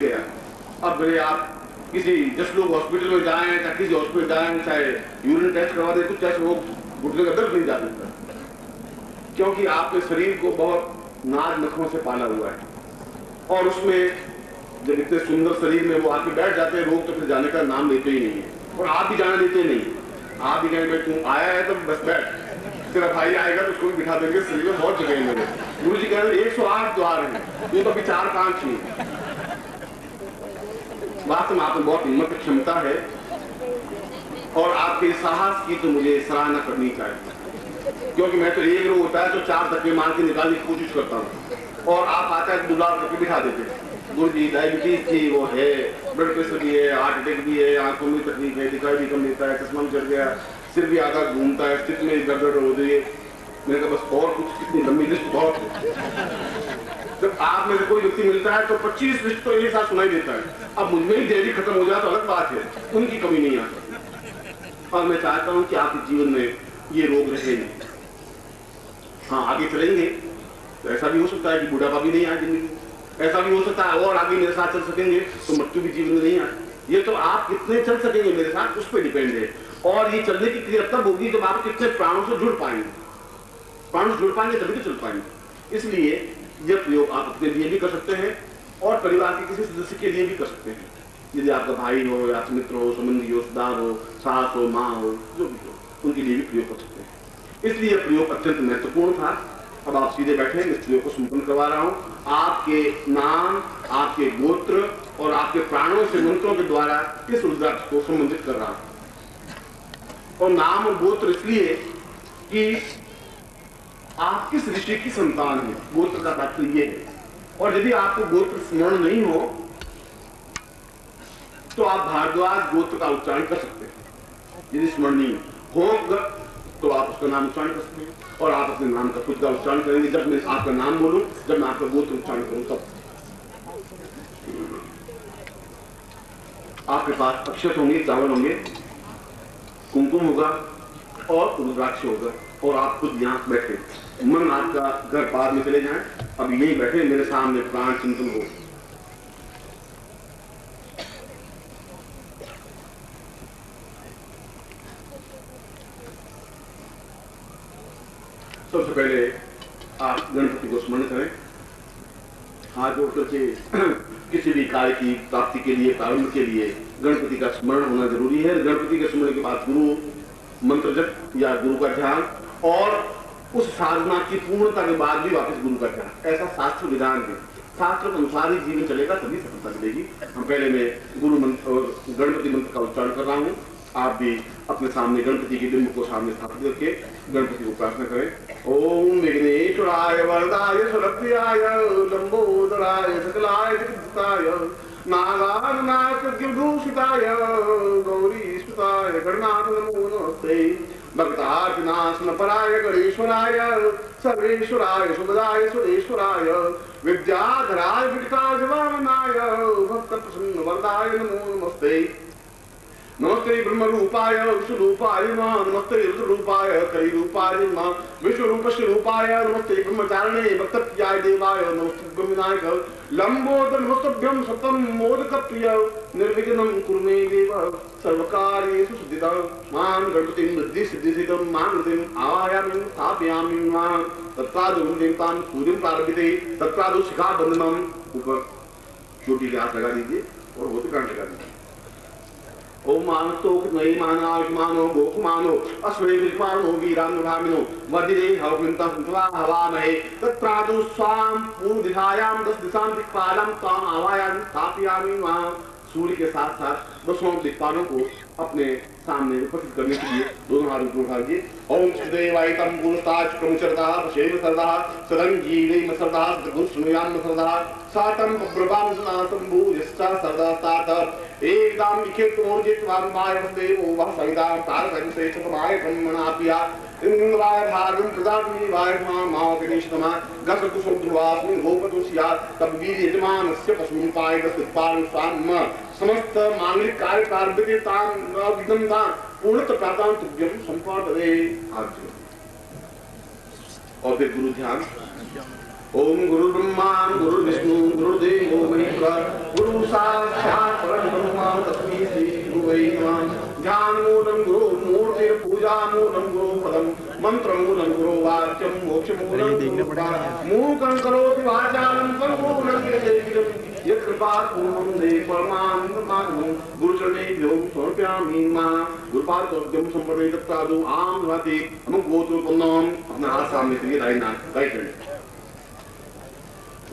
गया। अब मेरे आप किसी 10 लोग हॉस्पिटल में जाएं या किसी हॉस्पिटल जाएं, चाहे यूरिन टेस्ट करवा दे, कुछ ऐसे लोग घुटने का दर्द नहीं जा सकता, क्योंकि आपके शरीर को बहुत नाज नखों से पाला हुआ है। और उसमें जब इतने सुंदर शरीर में वो आके बैठ जाते हैं लोग, तो फिर जाने का नाम लेते ही नहीं है। और आप भी जाने देते नहीं। आप भी कहेंगे तू आया है तो बस बैठ, तेरा भाई आएगा तो उसको भी बिठा देंगे। शरीर में बहुत जगह है मेरे। गुरु जी कह रहे 108 द्वार है, ये तो अभी 4-5 ही। वास्तव में आप में बहुत हिम्मत क्षमता है और आपके साहस की तो मुझे सराहना करनी चाहिए, क्योंकि मैं तो एक रोग होता है तो 4 धक्के मार के निकालने की कोशिश करता हूँ और आप आता है तो दुलार करके बिठा देते हैं। गुरु जी डायबिटीज थी, वो है, ब्लड प्रेशर भी है, हार्ट अटैक भी है, आंखों में तकलीफ है, दिखाई भी कम देता है, चश्मा भी चढ़ गया, सिर भी आधा घूमता है, स्थिति में गड़बड़ हो रही है। मैंने कहा बस और कुछ, कितनी लंबी लिस्ट बहुत है। जब आप में से कोई व्यक्ति मिलता है तो 25 लिस्ट तो एक साथ सुनाई देता है। अब मुझमें ही देरी खत्म हो जाए तो अलग बात है, उनकी कमी नहीं आ सकती। और मैं चाहता हूं कि आपके जीवन में ये रोग रहे नहीं। हाँ, आगे चलेंगे तो ऐसा भी हो सकता है कि बुढ़ापा भी नहीं आए जिंदगी, ऐसा भी हो सकता है और आगे मेरे साथ चल सकेंगे तो मृत्यु भी जीवन में नहीं आए। ये तो आप कितने चल सकेंगे मेरे साथ उस पर डिपेंड है। और ये चलने की क्रिया तब होगी जब आप कितने प्राणों से जुड़ पाएंगे। प्राणों से जुड़ पाएंगे तभी तो चल पाएंगे। इसलिए यह प्रयोग आप अपने लिए भी कर सकते हैं और परिवार के किसी सदस्य के लिए भी कर सकते हैं। यदि आपका भाई हो या मित्र हो, संबंधी हो, रिश्तेदार हो, सास हो, माँ हो, जो भी हो, उनके लिए भी प्रयोग कर सकते हैं। इसलिए यह प्रयोग अत्यंत महत्वपूर्ण था। अब आप सीधे बैठे, इस प्रयोग को संपन्न करवा रहा हूँ। आपके नाम, आपके गोत्र और आपके प्राणों से मंत्रों के द्वारा इस रुद्राक्ष को संबंधित कर रहा हूं। और नाम और गोत्र इसलिए कि आप किस ऋषि की संतान है, गोत्र का तात्पर्य है। और यदि आपको गोत्र स्मरण नहीं हो तो आप भारद्वाज गोत्र का उच्चारण कर सकते हैं। यदि स्मरण नहीं हो तो आप उसका नाम उच्चारण कर सकते हैं और आप अपने नाम का खुद का उच्चारण करेंगे। जब मैं आपका नाम बोलूं, जब मैं आपका गोत्र उच्चारण करूं, तब आपके पास अक्षत होंगे, चावल होंगे, कुमकुम होगा और रुद्राक्ष होगा। और आप खुद यहां बैठे, मन आपका घर पार में चले जाएं। अब यही बैठे मेरे सामने, प्राण चिंतन हो। सबसे पहले आप गणपति को स्मरण करें, हाथ जोड़ करके। किसी भी कार्य की प्राप्ति के लिए, प्रारंभ के लिए गणपति का स्मरण होना जरूरी है। गणपति के स्मरण के बाद गुरु मंत्र जप या गुरु का ध्यान, और उस साधना की पूर्णता के बाद भी वापस गुरु का ध्यान। ऐसा शास्त्र विधान है। शास्त्र के अनुसार ही जीवन चलेगा, तभी सफलता मिलेगी। हम पहले मैं गुरु मंत्र और गणपति मंत्र का उच्चारण कर रहा हूँ। आप भी अपने सामने गणपति के बिंब को सामने स्थापित करके गणपति को प्रार्थना करें। ओम विघ्नेश्वराय वरदाय सरप्रियाय लंबोदराय सकलाय जगद्धाय नागानाथ विभूषिताय गौरी सुताय गणनाथ नमो नमस्ते। भक्तार्चनासन पराय गणेश्वराय सर्वेश्वराय सुभदाय सुरेश्वराय विद्याधराय विकटाजवामनाय भक्त प्रसन्न वरदाय नमो नमस्ते। नमस्ते ब्रह्म रूपाय विश्वरूपाय नमः। नमस्ते रुद्ररूपाय कलिरूपाय नमः। विश्वरूपस्य रूपाय नमस्ते। ब्रह्मचारिणे भक्तप्रियाय देवाय नमस्ते। ब्रह्मनायक लंबोदर नमस्तभ्यं सततं मोदकप्रिय निर्विघ्नं कुरु मे देव सर्वकार्येषु सिद्धिदं। मां गणपतिं बुद्धिसिद्धिसिद्धं मानसिं आवाहयामि स्थापयामि मां तत्कादुं देवतां सूर्यं प्रारभते तत्कादु शिखाबन्धनम्। ऊपर चोटी के हाथ लगा दीजिए और होते लगा दीजिए। ओम मानसो नई मानायुष्मानो गोकुमानो अश्वे विष्मानो वीरानुभामिनो वज्रे हवमिन्ता संतवा हवामहे तत्प्रादु स्वाम पूर्व दिशायां 10 दिशां दिक्पालं तां आवाहयामि स्थापयामि वहां। सूर्य के साथ साथ 10 दिक्पालों को अपने सामने उपस्थित करने के लिए दोनों हाथ ऊपर उठा दीजिए। ओम श्रीदेवायतम पुरुषताच क्रमचरदा पशेम सरदा सदं जीवेम सरदा गुरुस्मयाम सरदा सातम प्रभाम सुनातम भूयश्चा सरदा सात एकदम इखे तोर्जित वामबाय देवो वह सविता तारकं से चतमाय ब्रह्मणापिया इंद्राय भागं प्रदानि वाय मां गणेशतमा गसकुसुद्रवास्मि गोपतुष्या तब वीर यजमानस्य पशुं पाय गसपान स्वाम समस्त मांगलिक कार्य कार्य ताम विघ्नता पूर्णत प्राप्तां तुभ्यं संपादये। और फिर गुरु ध्यान। ओम गुरु ब्रह्मा गुरु विष्णु गुरुदेवो महेश्वर गुरु गुरु साक्षात् परब्रह्म तस्मै श्री गुरुवे नमः। ध्यान मूलं गुरु मूर्तिर पूजा मूलं गुरु पदम मंत्र मूलं गुरु वाक्यम मोक्ष मूलं मूकं करोति वाचालं परमूलं यदेकिलं यत्कृपा पूर्णं दे परमानन्दमाधवं गुरुचरणेभ्यो समर्पयामि नमः। गुरुपादोद्यम संप्रदाय तत्तादु आम भाति हम गोत्र पुन्नम अपना हाथ सामने करिए दाहिना राइट हैंड।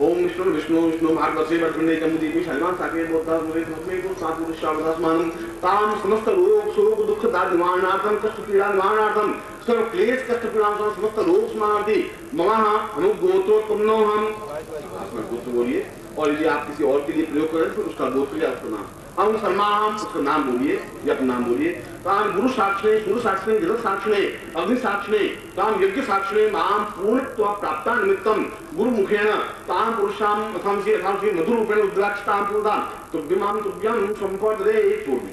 ओम विष्णु विष्णु विष्णु भागवते वर्तने जमुदीपि शैलवान साके बोधा मुरे मुखे को सापुरुषावदासमान ताम समस्त रोग शोक दुख दाद निवारणार्थम कष्ट पीड़ा निवारणार्थम सर्व क्लेश कष्ट पीड़ा समस्त रोग समाधि मम हम गोत्रोत्पन्नो हम अपना गोत्र बोलिए और यदि आप किसी और के लिए प्रयोग करें तो उसका गोत्र या उसका नाम हम शर्मा हम उसका नाम बोलिए या अपना नाम बोलिए। ताम गुरु साक्षिणे सूर्य साक्षिणे जगत साक्षिणे अग्नि साक्षिणे ताम यज्ञ साक्षिणे माम पूर्णत्व प्राप्ता निमित्तम गुरु मुखेन ताम पुरुषाम अथांसी मधुर रूपेण रुद्राक्षताम पूर्णाम तुभ्यमाम तुभ्यम संपदे पूर्वी।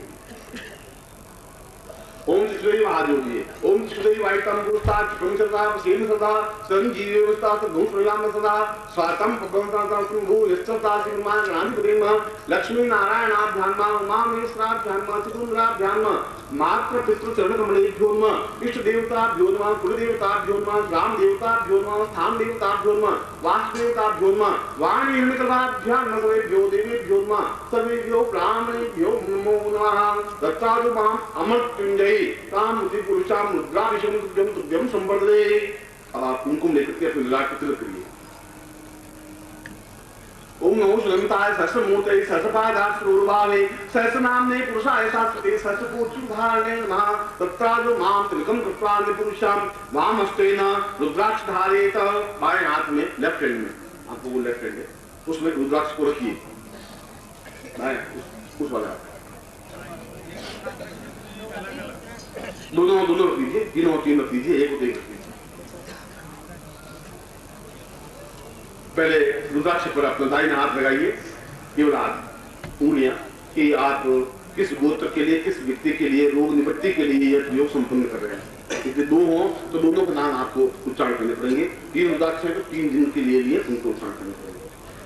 ओम शिवदेव आदियोगी ओम शिवदेव वाइतम पुरुषाच प्रमिशता सेन सदा संजीवस्ता गुणश्रयाम सदा स्वातम पवनता भू यस्तता सिंहा ग्रांति प्रेम लक्ष्मी नारायणाभ्यान्मा उमामेश्वराभ्यान्मा चिकुंद्राभ्यान्मा मात्र पितृ चरण कमलेभ्यो नमः। इष्ट देवताभ्यो नमः कुल देवताभ्यो नमः ग्राम देवताभ्यो नमः स्थान देवताभ्यो नमः वासुदेवताभ्यो नमः वाणी हिरण्यकल्पाभ्यां नमोभ्यो देवेभ्यो नमः सर्वेभ्यो ब्राह्मणेभ्यो नमो नमः। दत्तादु माम अमृत्युंजय ताम मुझे पुरुषाम मुद्राभिषेकं तुभ्यं तुभ्यं संवर्धते। अब आप कुमकुम लेकर के अपने विराट तिलक करिए। ओम नमो सुगंधाय सहस्रमूर्तये सहस्रपादाश्रूर्भावे सहस्रनाम्ने पुरुषाय शाश्वते सहस्रकोटिधारणे नमः। तत्रादो मां तिलकं कृत्वा पुरुषां वामहस्तेन रुद्राक्ष धारयेत। बाएं हाथ में लेफ्ट हैंड में आपको वो लेफ्ट हैंड है उसमें रुद्राक्ष को रखिए उस वाला दोनों दोनों रख लीजिए तीनों तीन रख लीजिए एक रख लीजिए। पहले रुद्राक्ष पर अपना दाहिना हाथ लगाइए केवल हाथ उंगलियां कि आप किस गोत्र के लिए किस व्यक्ति के लिए रोग निवृत्ति के लिए यह योग संपन्न कर रहे हैं। यदि दो हो तो दोनों का नाम आपको उच्चारण करने पड़ेंगे। तीन रुद्राक्ष है तो तीन दिन के लिए उनको उच्चारण करने पड़ेंगे।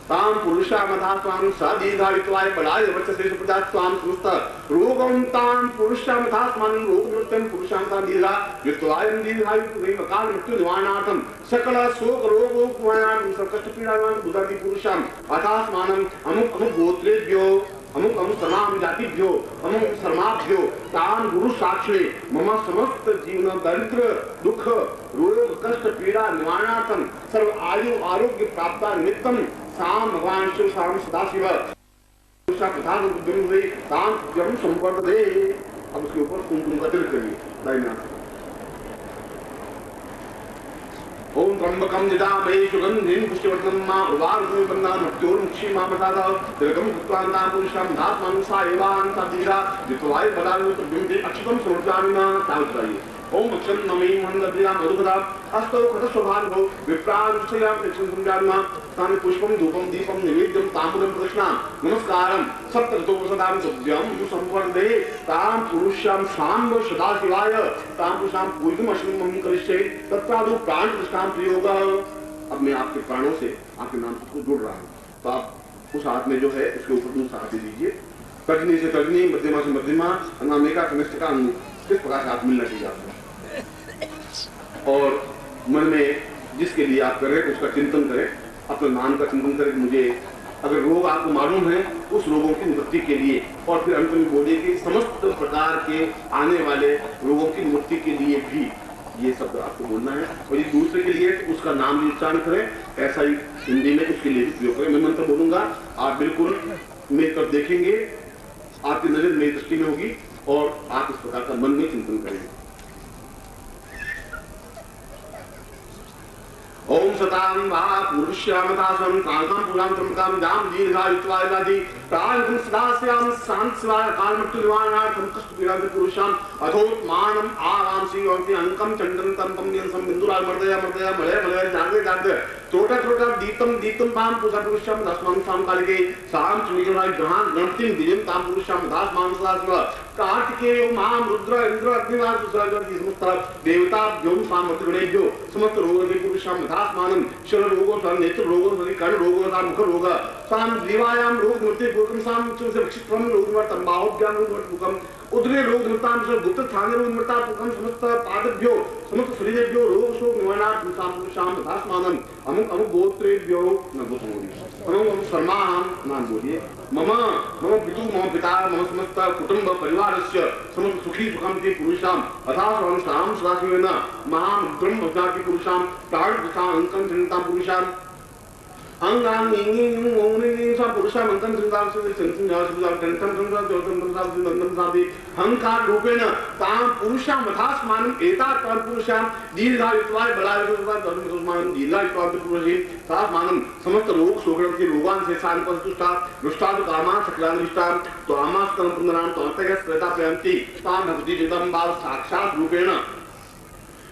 ताम पुरुषामथा स्वाम सादीर्घायुत्वाय बलाय वर्चसे सुप्रजात स्वाम समस्त रोगं ताम पुरुषामथा स्वाम रोग निवृत्तं पुरुषामथा दीर्घा युत्वाय दीर्घायु प्रेम काल मृत्यु निवारणार्थं सकल शोक रोग निवारणार्थं सकष्ट पीड़ानां बुधादि पुरुषाम अथा स्वामं अमुक अमुक गोत्रेभ्यो अमुक अमुक सर्वाम जातिभ्यो अमुक सर्वाभ्यो ताम गुरु साक्षिणे मम समस्त जीवन दरिद्र दुख रोग कष्ट पीड़ा निवारणार्थं सर्व आयु आरोग्य प्राप्ता निमित्तम साम भगवान शिव साम सदाशिव प्रधान ताम जम संवर्धते। अब उसके ऊपर कुमकुम का तिलक करिए दाहिने हाथ। ओम त्र्यंबकं यजामहे सुगंधिं पुष्टिवर्धनं मा उर्वारुकं वन्दना मृत्योर्मुक्षी मामसाद तिलकं कृत्वा पुरुषं धात्मं सा एवान् साधीरा जित्वाय बलानु तुभ्यं अक्षतं समर्पयामि तावत्रायि। ओम अक्षं नमे मंदप्रिया मधुकदा अस्तौ खतस्वभानुभो विप्रांशया प्रक्षंसंजान्मा तानि पुष्पं धूपं दीपं निवेद्यं ताम्बूलं प्रदक्षिणां नमस्कारं सप्ततो सदां तुभ्यं संवर्धे तां पुरुषां शाम्ब सदाशिवाय तां पुरुषां पूजनमश्नुमं करिष्ये तत्रादु प्राण प्रतिष्ठां प्रयोगः। अब मैं आपके प्राणों से आपके नाम को जोड़ रहा हूं तो आप उस हाथ में जो है उसके ऊपर दूसरा हाथ दे दीजिए। तर्जनी से तर्जनी मध्यमा से मध्यमा अनामिका कनिष्ठ का किस प्रकार से हाथ मिलना चाहिए आपको और मन में जिसके लिए आप कर रहे हैं उसका चिंतन करें अपने नाम का चिंतन करें। मुझे अगर रोग आपको मालूम है उस रोगों की निवृत्ति के लिए और फिर अंत में बोलिए कि समस्त प्रकार के आने वाले रोगों की निवृत्ति के लिए भी ये शब्द आपको बोलना है। और ये दूसरे के लिए उसका नाम भी उच्चारण करें ऐसा ही हिंदी में उसके लिए भी प्रयोग करें। मैं मंत्र बोलूंगा आप बिल्कुल मेरी तरफ देखेंगे आपकी नजर मेरी दृष्टि में होगी और आप इस प्रकार का मन में चिंतन करेंगे। ओम सतां वा पुरुष्यामतासं कांतं पुरां त्रंबकां जाम दीर्घायुत्वायदादि प्राणं सदास्यां शान्तिस्वाय कालमृत्यु निवारणार्थं कष्टपीडान्त पुरुषां अथोत्मानम् आरांसि योन्ति अंकं चंडं तंपं नियंसं बिंदुराल मर्दया मर्दया मलय मलय जागे जागे छोटा छोटा दीप्तं दीप्तं तां पुरुषां दस्मां सां कालिके सां चुनिजनाय ग्रहां गणपतिं दिजं तां पुरुषां दासमां सदाशिव कार्तिकेय मां रुद्र इंद्र अग्निवास सुरगति समस्त देवताभ्यो सामर्थगणेभ्यो समस्त रोगों पुरुषां दासमानं शरण रोगों नेत्र रोगों कर्ण रोगों मुख रोग साम देवायाम रोग निवृत्ति पूर्वकम साम से विक्षिप्तम रोग निवृत्तम बाहुभ्याम रोग निवृत्तम उदरे रोग निवृत्ताम से गुप्त स्थान रोग निवृत्ता पूर्वकम समस्त पादभ्यो समस्त शरीरेभ्यो रोग शोक निवारणार्थं साम पुरुषाम तथास्मानं अमुक अमुक गोत्रेभ्यो न गोत्रोदि अमुक अमुक शर्माहं नाम बोलिए मम मम पितु मम पिता मम समस्त कुटुंब परिवारस्य समस्त सुखी सुखम ते पुरुषाम अथा सर्वं सदाशिवेन महामुद्रम भक्ताति पुरुषाम प्राण तथा अंकं चिंता पुरुषाम अंगांग इंगिंग ओंगिंग सा पुरुषा मंत्रम चिंताम से संचिन जास बुझा कंठम संसा ज्योतम साधि नंदम साधि अहंकार रूपेण ताम पुरुषा मथास्मानम एता ताम पुरुषाम दीर्घायुत्वाय बलायुत्वाय धर्मसुस्मानम दीर्घायुत्वाय पुरुषे तास्मानम समस्त रोग शोकरम के रोगान से सान पस्तुष्टा रुष्टादु कामा सकलानिष्टा तो आमास्तम पुनराम तो अंतः स्वेता प्रयंति ताम भक्ति जितम भाव साक्षात रूपेण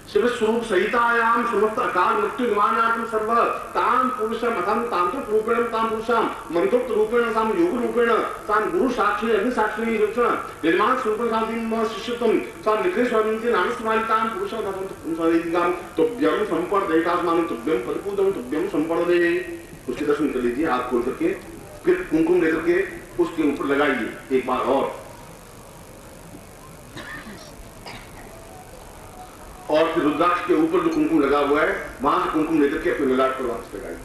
शिव स्वरूप सहितायाम समस्त अकाल मृत्यु निवारणार्थं सर्व ताम पुरुषम अथम तांत्रिक रूपेण ताम पुरुषाम मंत्रोक्त रूपेण ताम योग रूपेण ताम गुरु साक्षी अग्नि साक्षी रूपेण निर्माण स्वरूप साधिम शिष्यत्वम ताम निखिल स्वामिति नामस्मारिताम पुरुषम अथम साधिकाम तुभ्यम संपर्दयितास्मानं तुभ्यम पदपूजम तुभ्यम संपर्दये। उसके दर्शन कर लीजिए हाथ खोल करके, फिर कुमकुम लेकर के उसके ऊपर लगाइए एक बार और फिर रुद्राक्ष के ऊपर जो कुमकुम लगा हुआ है वहां से कुमकुम लेकर के अपने ललाट पर वापस लगाइए।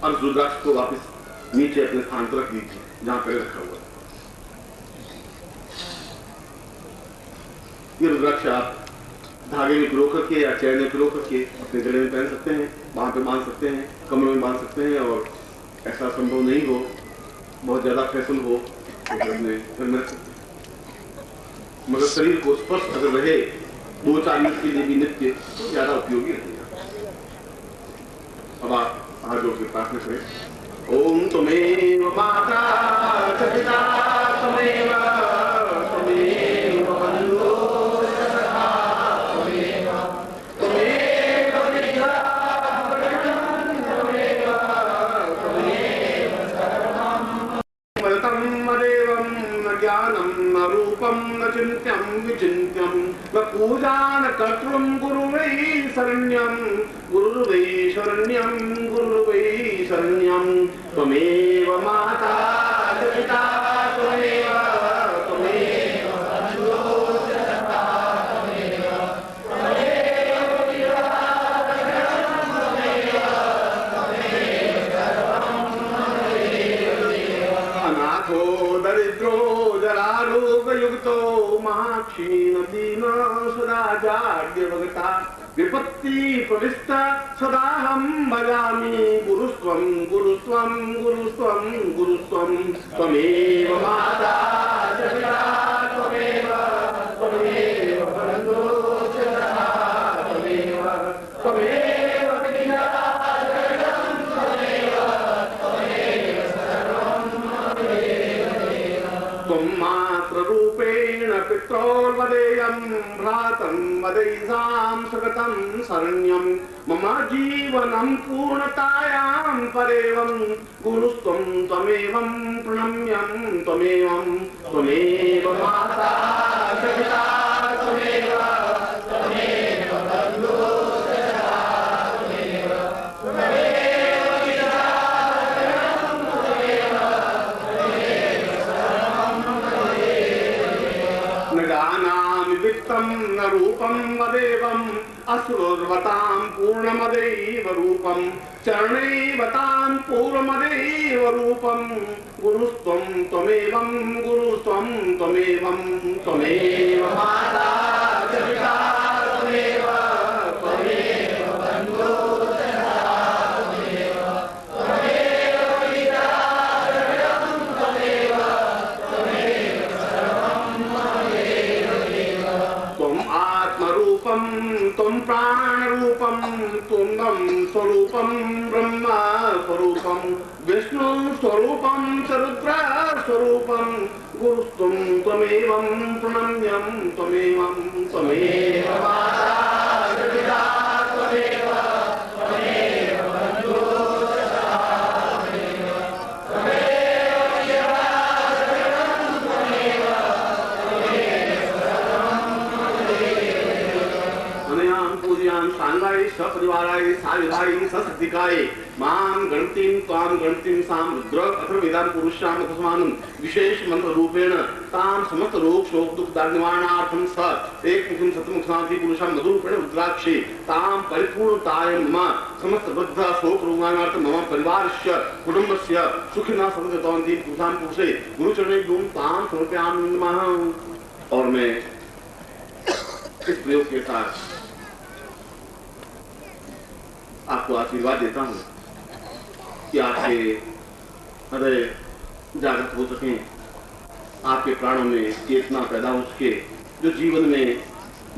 अब रुद्राक्ष को वापस नीचे अपने स्थान पर रख दीजिए जहां पहले रखा हुआ है। ये रुद्राक्ष आप धागे में पिरो करके या चैन में पिरो करके अपने गले में पहन सकते हैं, बांह पे बांध सकते हैं, कमरों में बांध सकते हैं। और ऐसा संभव नहीं हो, बहुत ज्यादा फैशन हो मगर शरीर को स्पर्श अगर रहे 2-4 मिनट के लिए भी नित्य तो ज्यादा उपयोगी रहेगा। अब आप हाथ जोड़ के प्रार्थना करें। ओम त्वमेव माता च पिता त्वमेव त्वमेव बन्धुः सखा त्वमेव त्वमेव विद्या त्वमेव त्वमेव सर्वं मदेवं न ज्ञानं न रूपं न चिन्त्यं विचिन्त्यं न पूजा न कर्तृं गुरुवै शरण्यं गुरुवै शरण्यं गुरुवै शरण्यं त्वमेव माता च पिता त्वमेव त्वमेव बन्धुः सखा त्वमेव त्वमेव विद्या त्वमेव त्वमेव सर्वं अनाथो दरिद्रो जरारोगयुक्तो महाक्षीण दीन सदा जाड्यवगता विपत्ति प्रविष्ट सदाहं भजामि गुरुस्त्वं गुरुस्त्वं गुरुस्त्वं गुरुस्त्वं त्वमेव माता च पिता त्वमेव त्वमेव बन्धुः च सखा त्वमेव त्वमेव विद्या त्वमेव त्वमेव सर्वं त्वं मातृरूपेण पित्रोर्वदेयं भ्रातं वदैसां सगतं शरण्यं मम जीवनं पूर्णतायां परेवं गुरुस्त्वं त्वमेवं प्रणम्यं त्वमेवं त्वमेव माता च पिता त्वमेव त्वमेव बन्धुः सखा त्वमेव त्वमेव विद्या त्वमेव त्वमेव सर्वं न जानामि वित्तं न रूपं वदेवम् असुरवतां पूर्णमदैव रूपं चरणैवतां पूर्वमदैव रूपं गुरुस्त्वं त्वमेवं गुरुस्त्वं त्वमेवं त्वमेव माता च पिता त्वमेव त्वमेव बन्धुः सखा त्वमेव त्वमेव विद्या त्वमेव त्वमेव सर्वं त्वं आत्मरूपं त्वं प्राणरूपं त्वं स्वरूपं ब्रह्म स्वरूपं विष्णु स्वरूपं च रुद्र स्वरूपं गुरुस्त्वं त्वमेवं प्रणम्यं त्वमेवं त्वमेव माता च पिता त्वमेव त्वमेव बन्धुः सखा त्वमेव त्वमेव विद्या त्वमेव त्वमेव सर्वं अनयां पूजयां सप्तिकाय मां गणतिं त्वां गणतिं साम रुद्र अथर्वेदां पुरुषाम तस्मानं विशेष मंत्र रूपेण ताम समस्त रोग शोक दुख दारिद्र्य निवारणार्थम स एक मुखं सतमुख शांति पुरुषां मधुरूपेण रुद्राक्षे ताम परिपूर्णताय मम समस्त वृद्ध शोक रोगाणार्थम मम परिवारस्य कुटुंबस्य सुखिनः समृद्धवन्ति पुरुषां पुरुषे गुरुचरणे गुण ताम समर्पयामि नमः। और मैं इस प्रयोग के साथ आपको आशीर्वाद देता हूं कि आपके हृदय जागृत हो सके, आपके प्राणों में चेतना पैदा हो सके, जो जीवन में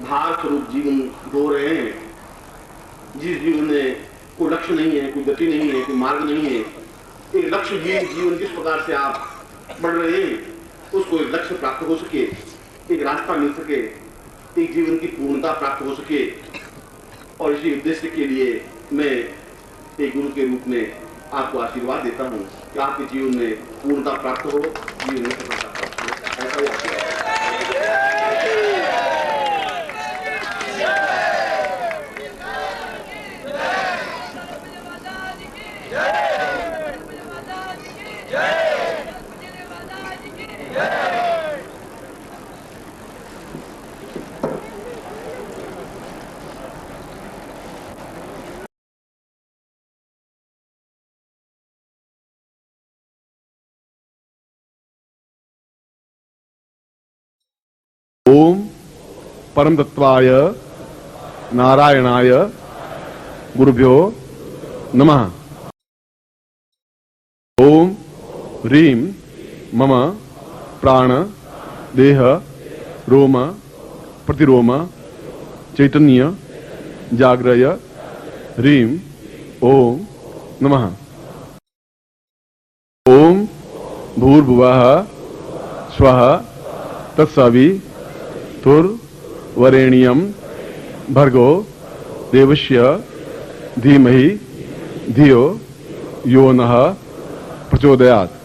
भार स्वरूप जीवन हो रहे हैं, जिस जीवन में कोई लक्ष्य नहीं है, कोई गति नहीं है, कोई मार्ग नहीं है, एक लक्ष्यहीन जीवन जिस प्रकार से आप बढ़ रहे हैं, उसको एक लक्ष्य प्राप्त हो सके, एक रास्ता मिल सके, एक जीवन की पूर्णता प्राप्त हो सके। और इसी उद्देश्य के लिए मैं एक गुरु के रूप में आपको आशीर्वाद देता हूं कि आपके जीवन में पूर्णता प्राप्त हो, जीवन में सफलता प्राप्त हो। ऐसा ही आशीर्वाद। ओम परम तत्वाय नारायणाय गुरुभ्यो नमः। ओम ह्रीं मम प्राण देह रोम प्रतिरोम चैतन्य जाग्रय ह्रीं ओम नमः। ओम भूर्भुवः स्वः तत्सवितुर्वरेण्यं भर्गो देवस्य धीमहि धियो यो नः प्रचोदयात्।